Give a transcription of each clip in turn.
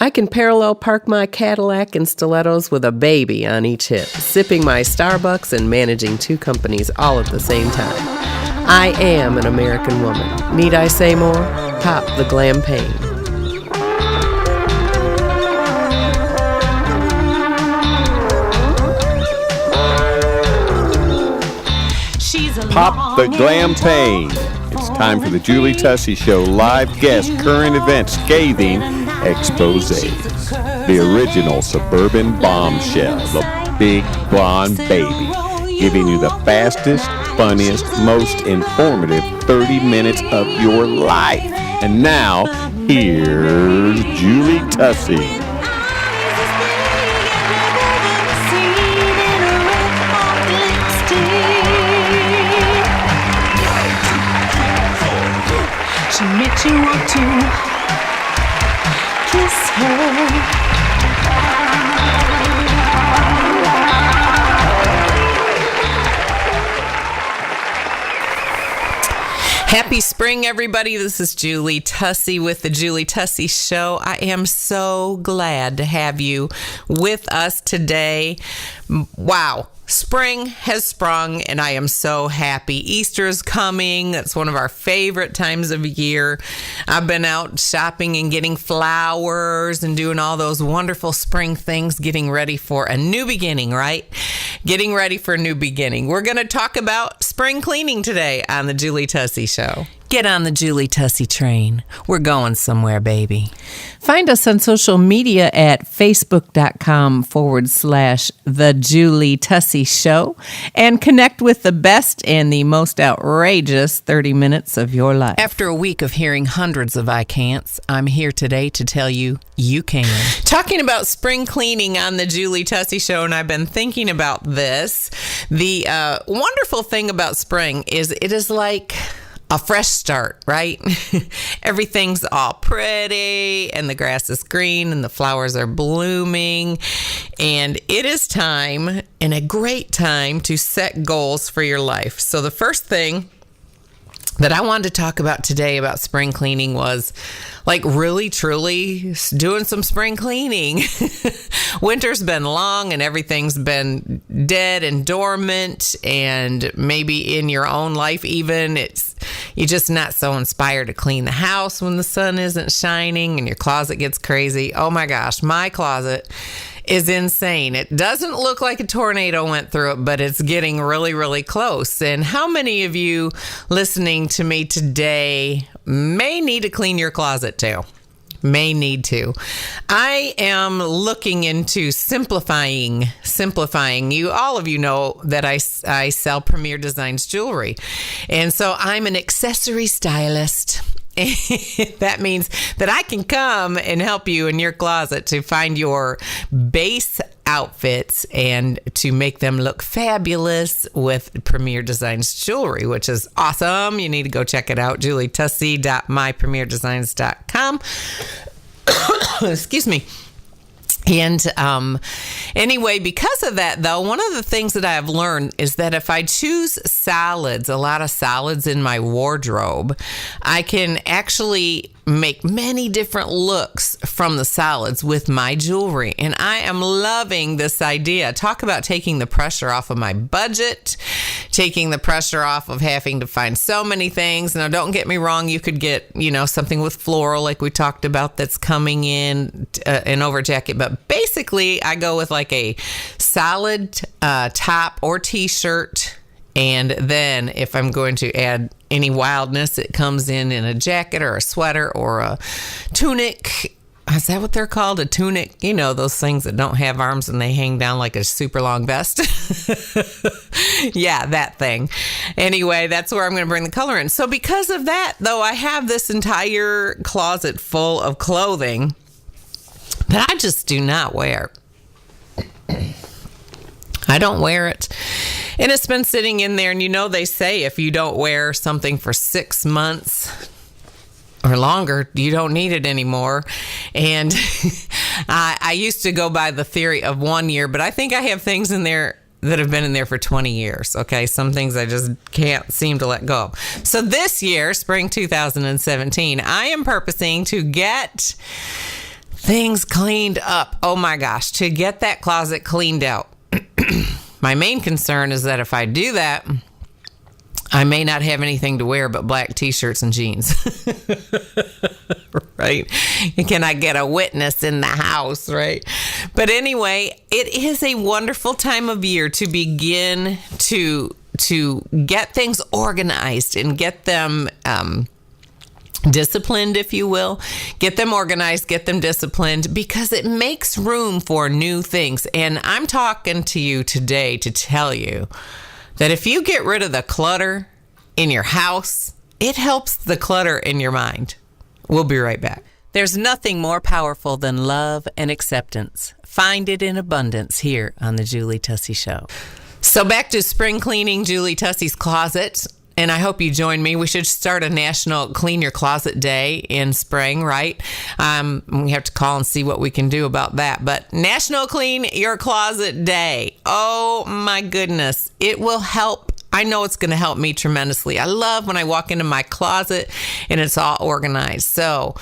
I can parallel park my Cadillac and stilettos with a baby on each hip, sipping my Starbucks and managing 2 companies all at the same time. I am an American woman. Need I say more? Pop the Glam-pagne. Pop the Glam-pagne. It's time for the Julie Tussey Show live guest current events scathing expose. The original Suburban Bombshell, the big blonde baby, giving you the fastest, funniest, most informative 30 minutes of your life. And now, here's Julie Tussey. She makes you want to kiss her. Happy spring, everybody. This is Julie Tussey with the Julie Tussey Show. I am so glad to have you with us today. Wow. Spring has sprung, and I am so happy. Easter is coming. That's one of our favorite times of year. I've been out shopping and getting flowers and doing all those wonderful spring things, getting ready for a new beginning, right? Getting ready for a new beginning. We're going to talk about spring cleaning today on the Julie Tussey Show. Get on the Julie Tussey train. We're going somewhere, baby. Find us on social media at facebook.com/The Julie Tussey Show and connect with the best and the most outrageous 30 minutes of your life. After a week of hearing hundreds of I can'ts, I'm here today to tell you you can. Talking about spring cleaning on the Julie Tussey Show, and I've been thinking about this. The wonderful thing about spring is it is like a fresh start, right? Everything's all pretty and the grass is green and the flowers are blooming. And it is time, and a great time, to set goals for your life. So the first thing that I wanted to talk about today about spring cleaning was like really, truly doing some spring cleaning. Winter's been long and everything's been dead and dormant, and maybe in your own life even you're just not so inspired to clean the house when the sun isn't shining and your closet gets crazy. Oh my gosh, my closet is insane. It doesn't look like a tornado went through it, but it's getting really, really close. And how many of you listening to me today may need to clean your closet too? May need to. I am looking into simplifying. All of you know that I sell Premier Designs jewelry. And so I'm an accessory stylist. That means that I can come and help you in your closet to find your base outfits and to make them look fabulous with Premier Designs jewelry, which is awesome. You need to go check it out, julietussey.mypremierdesigns.com. Excuse me. And anyway, because of that, though, one of the things that I have learned is that if I choose salads, a lot of salads in my wardrobe, I can actually make many different looks from the salads with my jewelry. And I am loving this idea. Talk about taking the pressure off of my budget, taking the pressure off of having to find so many things. Now, don't get me wrong. You could get, something with floral like we talked about that's coming in, an over jacket. But basically, I go with like a salad top or t-shirt. And then if I'm going to add any wildness, it comes in a jacket or a sweater or a tunic. Is that what they're called? A tunic? Those things that don't have arms and they hang down like a super long vest. Yeah, that thing. Anyway, that's where I'm going to bring the color in. So because of that, though, I have this entire closet full of clothing that I just do not wear. I don't wear it. And it's been sitting in there. And they say if you don't wear something for 6 months or longer, you don't need it anymore. And I used to go by the theory of 1 year, but I think I have things in there that have been in there for 20 years. Okay. Some things I just can't seem to let go of. So this year, spring 2017, I am purposing to get things cleaned up. Oh my gosh, to get that closet cleaned out. My main concern is that if I do that, I may not have anything to wear but black t-shirts and jeans. Right? Can I get a witness in the house, right? But anyway, it is a wonderful time of year to begin to get things organized and get them disciplined, if you will. Get them organized, get them disciplined, because it makes room for new things. And I'm talking to you today to tell you that if you get rid of the clutter in your house, it helps the clutter in your mind. We'll be right back. There's nothing more powerful than love and acceptance. Find it in abundance here on the Julie Tussey Show. So back to spring cleaning Julie Tussey's closet. And I hope you join me. We should start a national Clean Your Closet Day in spring, right? We have to call and see what we can do about that. But National Clean Your Closet Day. Oh, my goodness. It will help. I know it's going to help me tremendously. I love when I walk into my closet and it's all organized. So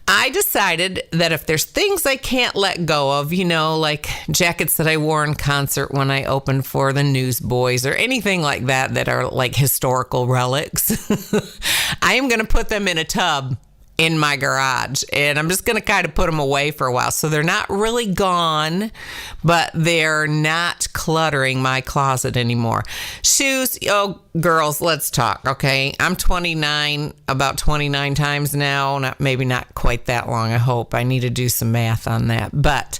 I decided that if there's things I can't let go of, like jackets that I wore in concert when I opened for the Newsboys or anything like that are like historical relics, I am going to put them in a tub in my garage, and I'm just going to kind of put them away for a while. So they're not really gone, but they're not cluttering my closet anymore. Shoes, girls, let's talk, okay? I'm 29, about 29 times now, maybe not quite that long, I hope. I need to do some math on that, but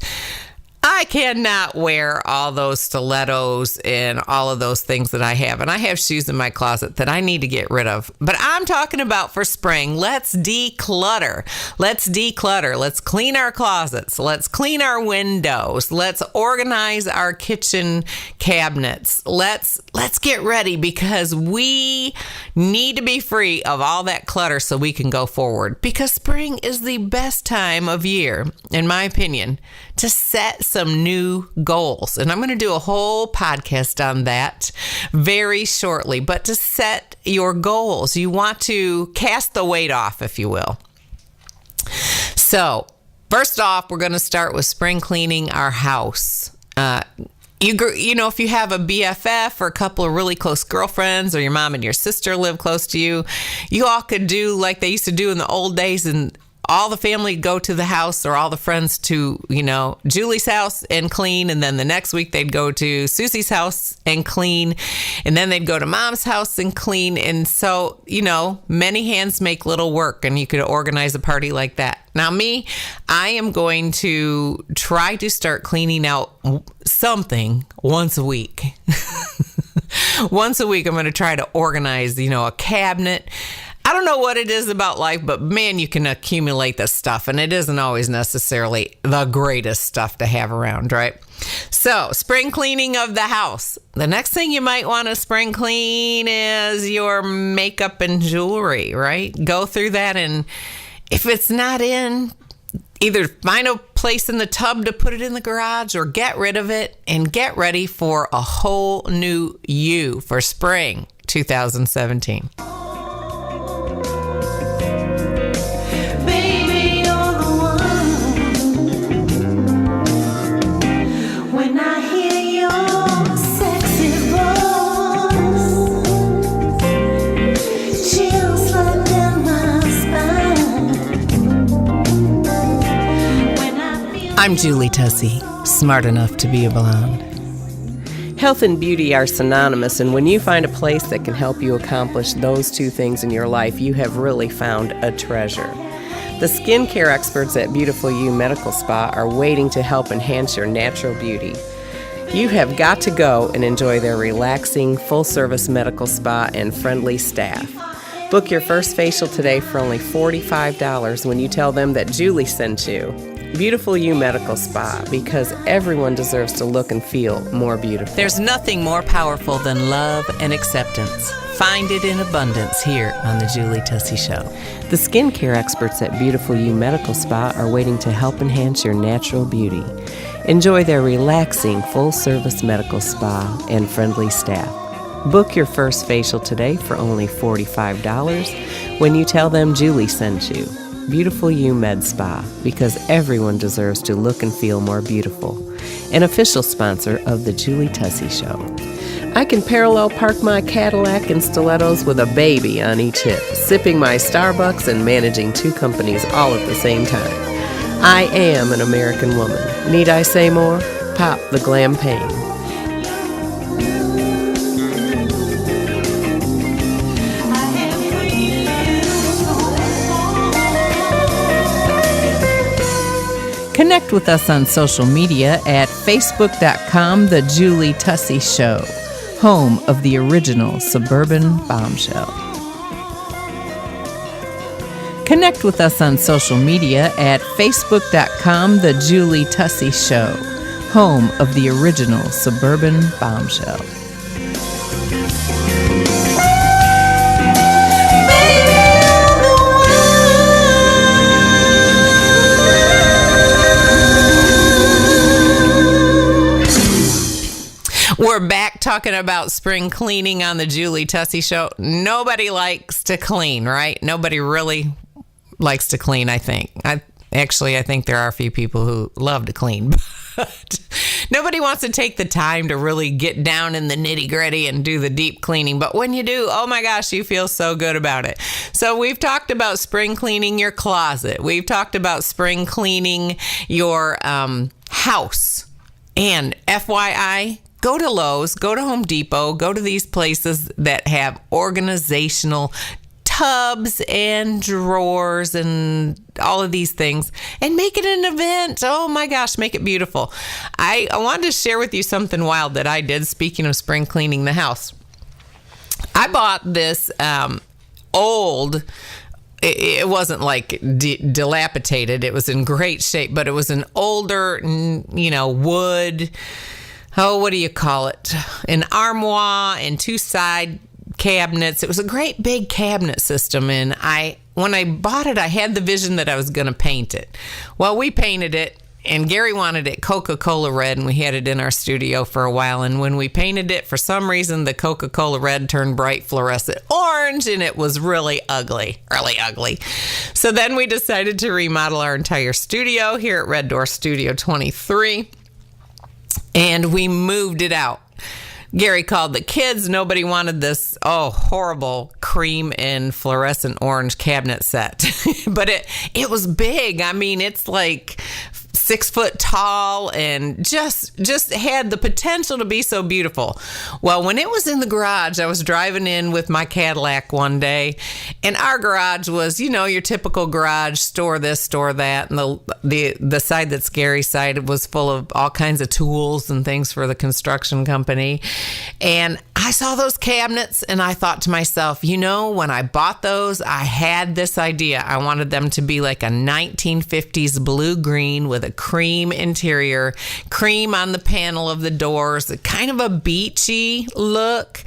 I cannot wear all those stilettos and all of those things that I have. And I have shoes in my closet that I need to get rid of. But I'm talking about for spring, let's declutter. Let's declutter. Let's clean our closets. Let's clean our windows. Let's organize our kitchen cabinets. Let's get ready, because we need to be free of all that clutter so we can go forward. Because spring is the best time of year, in my opinion, to set some new goals. And I'm going to do a whole podcast on that very shortly. But to set your goals, you want to cast the weight off, if you will. So first off, we're going to start with spring cleaning our house. If you have a BFF or a couple of really close girlfriends, or your mom and your sister live close to you, you all could do like they used to do in the old days, and all the family go to the house, or all the friends to, Julie's house and clean. And then the next week they'd go to Susie's house and clean. And then they'd go to Mom's house and clean. And so, many hands make little work, and you could organize a party like that. Now me, I am going to try to start cleaning out something once a week. Once a week, I'm going to try to organize, a cabinet. I don't know what it is about life, but man, you can accumulate this stuff, and it isn't always necessarily the greatest stuff to have around, right? So, spring cleaning of the house. The next thing you might want to spring clean is your makeup and jewelry, right? Go through that, and if it's not in, either find a place in the tub to put it in the garage, or get rid of it and get ready for a whole new you for spring 2017. I'm Julie Tussey, smart enough to be a blonde. Health and beauty are synonymous, and when you find a place that can help you accomplish those two things in your life, you have really found a treasure. The skincare experts at Beautiful You Medical Spa are waiting to help enhance your natural beauty. You have got to go and enjoy their relaxing, full-service medical spa and friendly staff. Book your first facial today for only $45 when you tell them that Julie sent you. Beautiful You Medical Spa, because everyone deserves to look and feel more beautiful. There's nothing more powerful than love and acceptance. Find it in abundance here on the Julie Tussey Show. The skincare experts at Beautiful You Medical Spa are waiting to help enhance your natural beauty. Enjoy their relaxing, full-service medical spa and friendly staff. Book your first facial today for only $45 when you tell them Julie sent you. Beautiful You Med Spa, because everyone deserves to look and feel more beautiful. An official sponsor of The Julie Tussey Show. I can parallel park my Cadillac and stilettos with a baby on each hip, sipping my Starbucks and managing 2 companies all at the same time. I am an American woman. Need I say more? Pop the Glam-pagne. Connect with us on social media at facebook.com, The Julie Tussey Show, home of the original Suburban Bombshell. Connect with us on social media at facebook.com, The Julie Tussey Show, home of the original Suburban Bombshell. We're back talking about spring cleaning on the Julie Tussey Show. Nobody likes to clean, right? Nobody really likes to clean, I think. I think there are a few people who love to clean, but nobody wants to take the time to really get down in the nitty-gritty and do the deep cleaning. But when you do, oh my gosh, you feel so good about it. So we've talked about spring cleaning your closet. We've talked about spring cleaning your house. And FYI, go to Lowe's, go to Home Depot, go to these places that have organizational tubs and drawers and all of these things and make it an event. Oh my gosh, make it beautiful. I wanted to share with you something wild that I did, speaking of spring cleaning the house. I bought this old, it wasn't like dilapidated, it was in great shape, but it was an older, wood, what do you call it? An armoire and 2 side cabinets. It was a great big cabinet system. And when I bought it, I had the vision that I was going to paint it. Well, we painted it, and Gary wanted it Coca-Cola red, and we had it in our studio for a while. And when we painted it, for some reason, the Coca-Cola red turned bright fluorescent orange, and it was really ugly. So then we decided to remodel our entire studio here at Red Door Studio 23. And we moved it out. Gary called the kids. Nobody wanted this, horrible cream and fluorescent orange cabinet set. But it was big. I mean, it's like 6 foot tall and just had the potential to be so beautiful. Well, when it was in the garage, I was driving in with my Cadillac one day, and our garage was, your typical garage, store this, store that, and the side that's Gary's side was full of all kinds of tools and things for the construction company. And I saw those cabinets, and I thought to myself, when I bought those, I had this idea. I wanted them to be like a 1950s blue-green with a cream interior, cream on the panel of the doors, kind of a beachy look,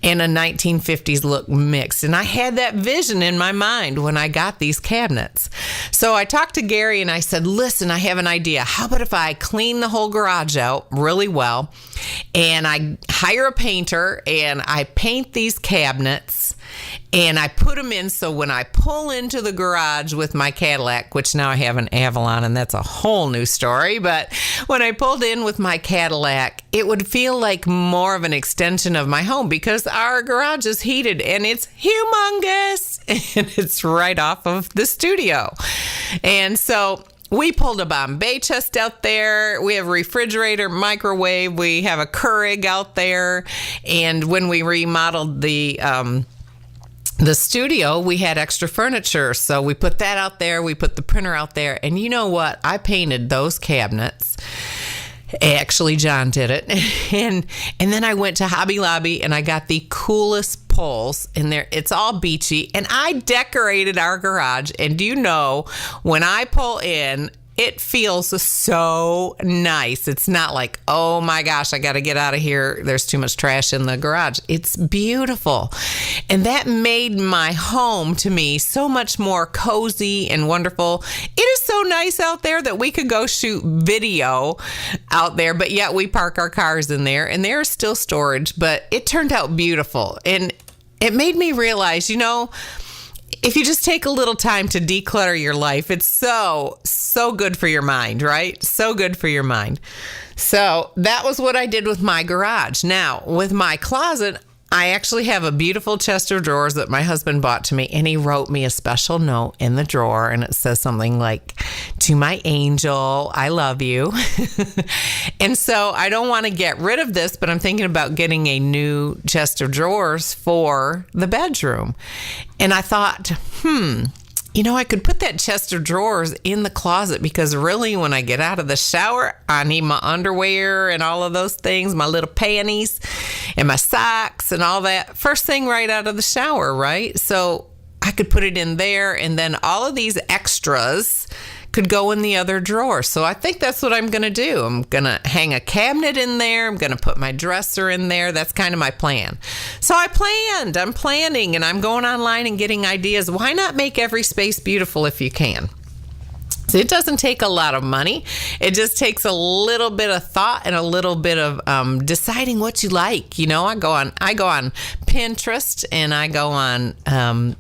and a 1950s look mixed. And I had that vision in my mind when I got these cabinets. So I talked to Gary and I said, listen, I have an idea. How about if I clean the whole garage out really well, and I hire a painter and I paint these cabinets and I put them in so when I pull into the garage with my Cadillac, which now I have an Avalon and that's a whole new story, but when I pulled in with my Cadillac, it would feel like more of an extension of my home because our garage is heated and it's humongous and it's right off of the studio. And so we pulled a Bombay chest out there. We have a refrigerator, microwave. We have a Keurig out there. And when we remodeled the studio, we had extra furniture. So we put that out there. We put the printer out there. And you know what? I painted those cabinets. Actually, John did it. And then I went to Hobby Lobby and I got the coolest pulls in there. It's all beachy. And I decorated our garage. And do you know, when I pull in, it feels so nice. It's not like, oh my gosh, I got to get out of here. There's too much trash in the garage. It's beautiful. And that made my home, to me, so much more cozy and wonderful. It is so nice out there that we could go shoot video out there, but yet we park our cars in there, and there's still storage, but it turned out beautiful. And it made me realize, if you just take a little time to declutter your life, it's so good for your mind, right? So good for your mind. So that was what I did with my garage. Now, with my closet, I actually have a beautiful chest of drawers that my husband bought to me, and he wrote me a special note in the drawer, and it says something like, "To my angel, I love you." And so I don't want to get rid of this, but I'm thinking about getting a new chest of drawers for the bedroom. And I thought, I could put that chest of drawers in the closet, because really when I get out of the shower, I need my underwear and all of those things, my little panties and my socks and all that first thing right out of the shower, right? So I could put it in there, and then all of these extras could go in the other drawer. So I think that's what I'm going to do. I'm going to hang a cabinet in there. I'm going to put my dresser in there. That's kind of my plan. So I'm planning, and I'm going online and getting ideas. Why not make every space beautiful if you can? So it doesn't take a lot of money. It just takes a little bit of thought and a little bit of deciding what you like. I go on Pinterest, and I go on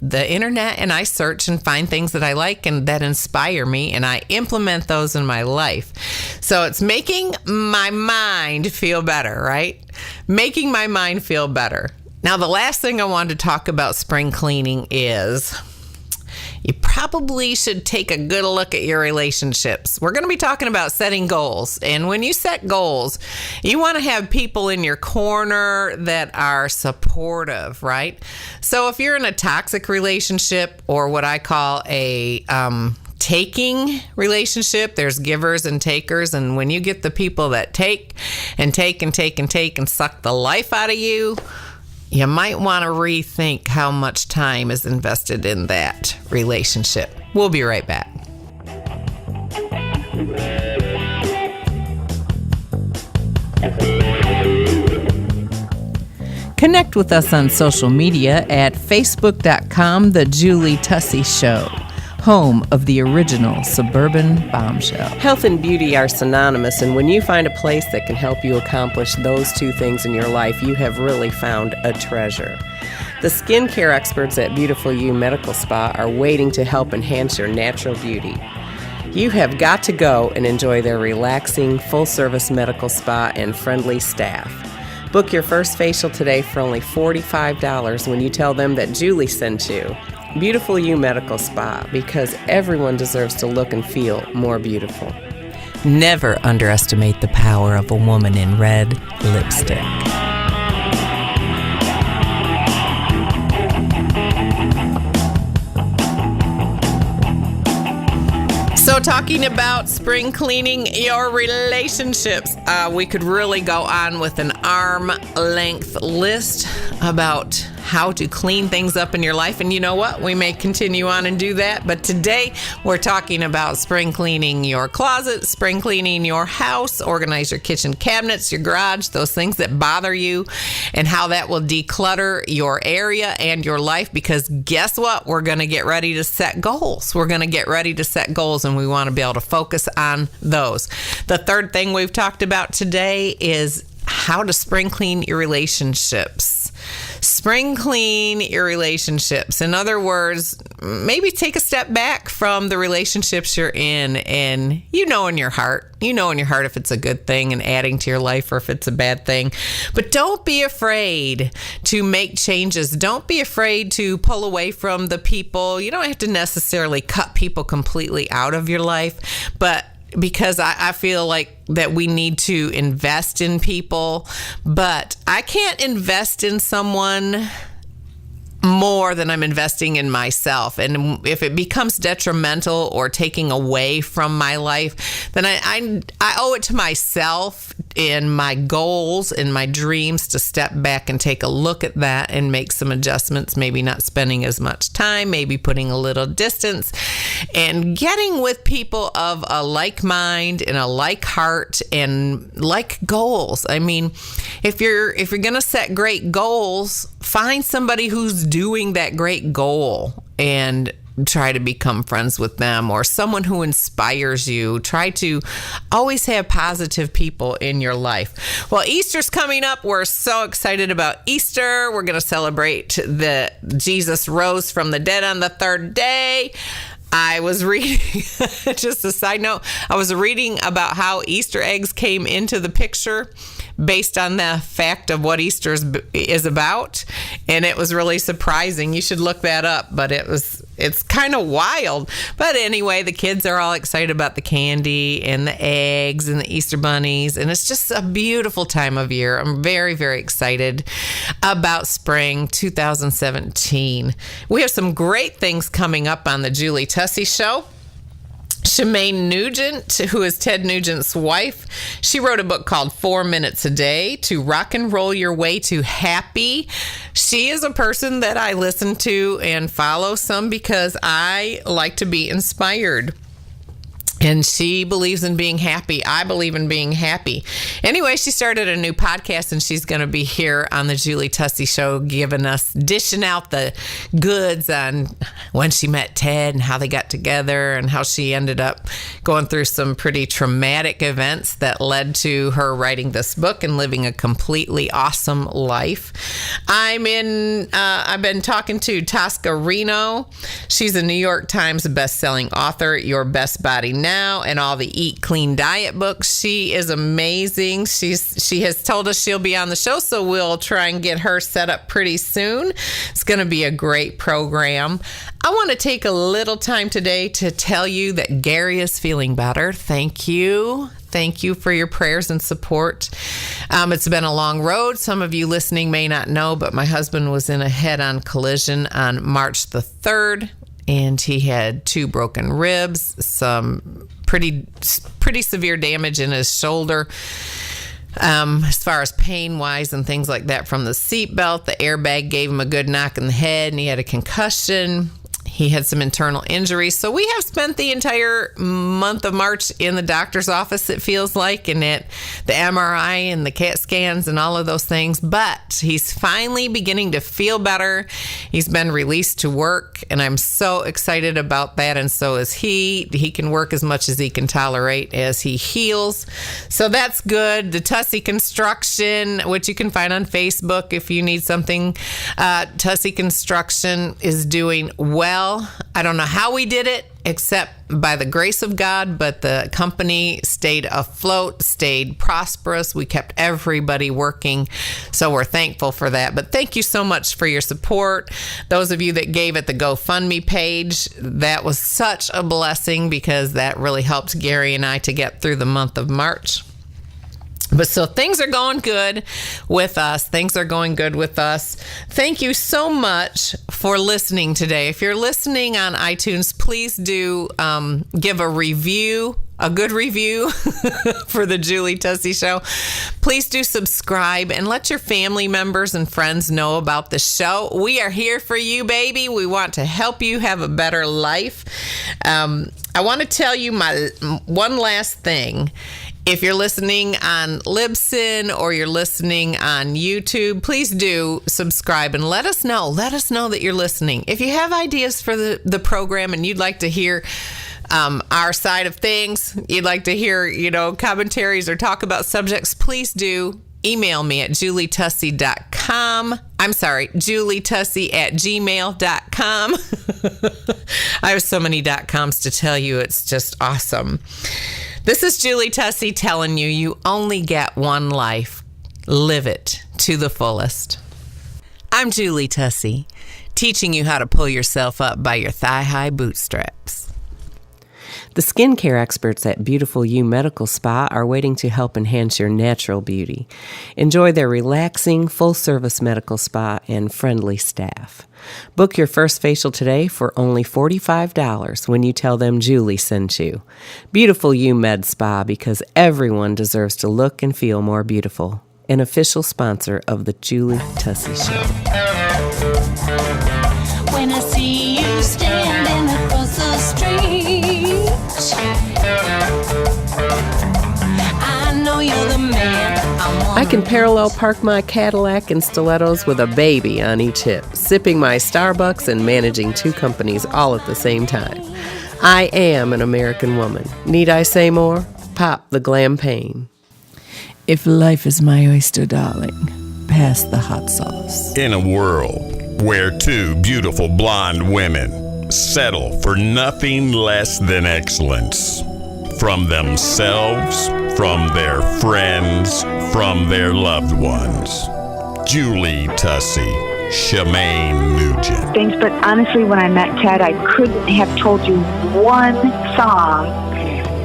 the internet, and I search and find things that I like and that inspire me, and I implement those in my life. So it's making my mind feel better, right? Making my mind feel better. Now, the last thing I wanted to talk about spring cleaning is you probably should take a good look at your relationships. We're going to be talking about setting goals. And when you set goals, you want to have people in your corner that are supportive, right? So if you're in a toxic relationship, or what I call a taking relationship, there's givers and takers. And when you get the people that take and take and take and take and suck the life out of you, you might want to rethink how much time is invested in that relationship. We'll be right back. Connect with us on social media at facebook.com, The Julie Tussey Show, home of the original Suburban Bombshell. Health and beauty are synonymous, and when you find a place that can help you accomplish those two things in your life, you have really found a treasure. The skincare experts at Beautiful You Medical Spa are waiting to help enhance your natural beauty. You have got to go and enjoy their relaxing, full-service medical spa and friendly staff. Book your first facial today for only $45 when you tell them that Julie sent you. Beautiful You Medical Spa, because everyone deserves to look and feel more beautiful. Never underestimate the power of a woman in red lipstick. So talking about spring cleaning your relationships, we could really go on with an arm-length list about how to clean things up in your life. And you know what? We may continue on and do that. But today we're talking about spring cleaning your closet, spring cleaning your house, organize your kitchen cabinets, your garage, those things that bother you, and how that will declutter your area and your life. Because guess what? We're going to get ready to set goals. We're going to get ready to set goals, and we want to be able to focus on those. The third thing we've talked about today is how to spring clean your relationships. Spring clean your relationships. In other words, maybe take a step back from the relationships you're in, and you know in your heart if it's a good thing and adding to your life, or if it's a bad thing. But don't be afraid to make changes. Don't be afraid to pull away from the people. You don't have to necessarily cut people completely out of your life, but because I feel like that we need to invest in people, but I can't invest in someone more than I'm investing in myself. And if it becomes detrimental or taking away from my life, then I owe it to myself and my goals and my dreams to step back and take a look at that and make some adjustments, maybe not spending as much time, maybe putting a little distance, and getting with people of a like mind and a like heart and like goals. I mean, if you're going to set great goals, find somebody who's doing that great goal and try to become friends with them, or someone who inspires you. Try to always have positive people in your life. Well, Easter's coming up. We're so excited about Easter. We're going to celebrate the Jesus rose from the dead on the third day. I was reading, just a side note, I was reading about how Easter eggs came into the picture based on the fact of what Easter is about. And it was really surprising. You should look that up, but it's kind of wild. But anyway, the kids are all excited about the candy and the eggs and the Easter bunnies. And it's just a beautiful time of year. I'm very, very excited about spring 2017. We have some great things coming up on the Julie Tussey Show. Shemaine Nugent, who is Ted Nugent's wife, she wrote a book called 4 Minutes a Day to Rock and Roll Your Way to Happy. She is a person that I listen to and follow some because I like to be inspired. And she believes in being happy. I believe in being happy. Anyway, she started a new podcast, and she's going to be here on the Julie Tussey Show, dishing out the goods on when she met Ted and how they got together and how she ended up going through some pretty traumatic events that led to her writing this book and living a completely awesome life. I've been talking to Tosca Reno. She's a New York Times best-selling author, Your Best Body Now, and all the Eat Clean Diet books. She is amazing. She has told us she'll be on the show, so we'll try and get her set up pretty soon. It's going to be a great program. I want to take a little time today to tell you that Gary is feeling better. Thank you. Thank you for your prayers and support. It's been a long road. Some of you listening may not know, but my husband was in a head-on collision on March the 3rd. And he had 2 broken ribs, some pretty severe damage in his shoulder. As far as pain-wise and things like that from the seatbelt, the airbag gave him a good knock in the head, and he had a concussion. He had some internal injuries. So we have spent the entire month of March in the doctor's office, it feels like, and at the MRI and the CAT scans and all of those things. But he's finally beginning to feel better. He's been released to work, and I'm so excited about that. And so is he. He can work as much as he can tolerate as he heals. So that's good. The Tussey Construction, which you can find on Facebook if you need something. Tussey Construction is doing well. I don't know how we did it, except by the grace of God, but the company stayed afloat, stayed prosperous. We kept everybody working, so we're thankful for that. But thank you so much for your support. Those of you that gave at the GoFundMe page, that was such a blessing because that really helped Gary and I to get through the month of March. But so things are going good with us. Things are going good with us. Thank you so much for listening today. If you're listening on iTunes, please do give a review, a good review for the Julie Tussey Show. Please do subscribe and let your family members and friends know about the show. We are here for you, baby. We want to help you have a better life. I want to tell you my one last thing. If you're listening on Libsyn or you're listening on YouTube, please do subscribe and let us know. Let us know that you're listening. If you have ideas for the program and you'd like to hear our side of things, you'd like to hear, commentaries or talk about subjects, please do email me at julietussey.com. I'm sorry, julietussey@gmail.com. I have so many .coms to tell you. It's just awesome. This is Julie Tussey telling you, you only get one life. Live it to the fullest. I'm Julie Tussey, teaching you how to pull yourself up by your thigh-high bootstraps. The skincare experts at Beautiful You Medical Spa are waiting to help enhance your natural beauty. Enjoy their relaxing, full-service medical spa and friendly staff. Book your first facial today for only $45 when you tell them Julie sent you. Beautiful You Med Spa, because everyone deserves to look and feel more beautiful. An official sponsor of the Julie Tussey Show. When I see you standing across the street, I know you're the man I want. I can parallel park my Cadillac and stilettos with a baby on each hip, sipping my Starbucks and managing 2 companies all at the same time. I am an American woman. Need I say more? Pop the Glam-pagne. If life is my oyster, darling, pass the hot sauce. In a world where 2 beautiful blonde women settle for nothing less than excellence from themselves, from their friends, from their loved ones. Julie Tussey, Shemaine Nugent. Things, but honestly, when I met Ted, I couldn't have told you one song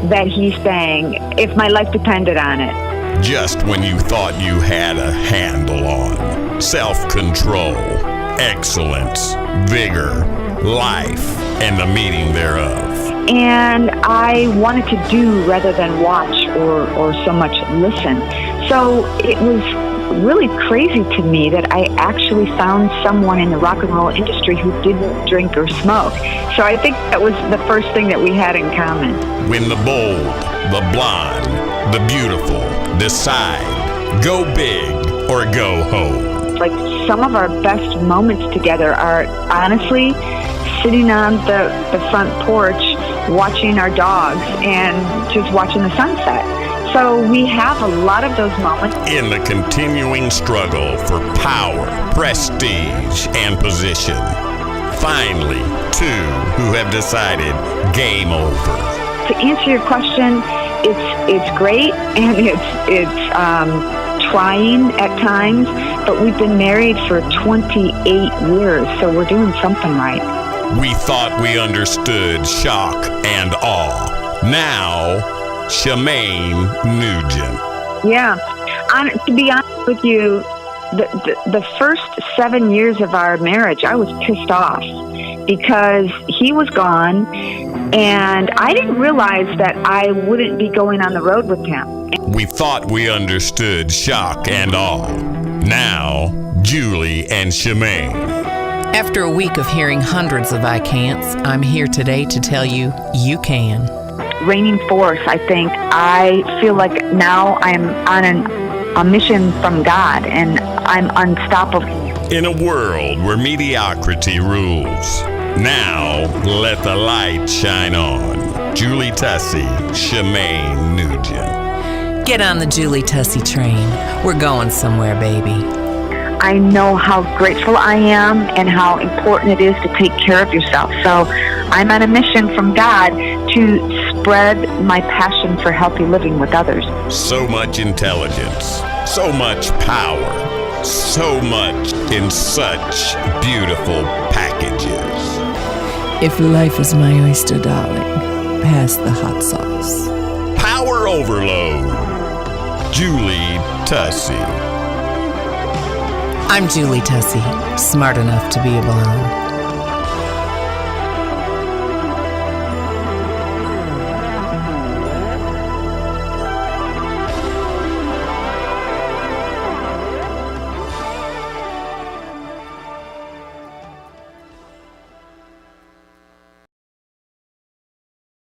that he sang if my life depended on it. Just when you thought you had a handle on self-control, excellence, vigor, life, and the meaning thereof. And I wanted to do rather than watch or so much listen. So it was really crazy to me that I actually found someone in the rock and roll industry who didn't drink or smoke. So I think that was the first thing that we had in common. When the bold, the blonde, the beautiful decide, go big or go home. Like some of our best moments together are honestly sitting on the front porch watching our dogs and just watching the sunset. So we have a lot of those moments. In the continuing struggle for power, prestige, and position, finally, 2 who have decided game over. To answer your question, it's great and it's trying at times, but we've been married for 28 years, so we're doing something right. We thought we understood shock and awe. Now, Shemaine Nugent. Yeah. To be honest with you, the first 7 years of our marriage, I was pissed off because he was gone, and I didn't realize that I wouldn't be going on the road with him. We thought we understood shock and awe. Now, Julie and Shemaine. After a week of hearing hundreds of I can'ts, I'm here today to tell you, you can. Reigning force, I think. I feel like now I'm on a mission from God, and I'm unstoppable. In a world where mediocrity rules, now let the light shine on. Julie Tussey, Shemaine Nugent. Get on the Julie Tussey train. We're going somewhere, baby. I know how grateful I am and how important it is to take care of yourself. So I'm on a mission from God to spread my passion for healthy living with others. So much intelligence, so much power, so much in such beautiful packages. If life is my oyster, darling, pass the hot sauce. Power overload. Julie Tussey. I'm Julie Tussey, smart enough to be a blonde.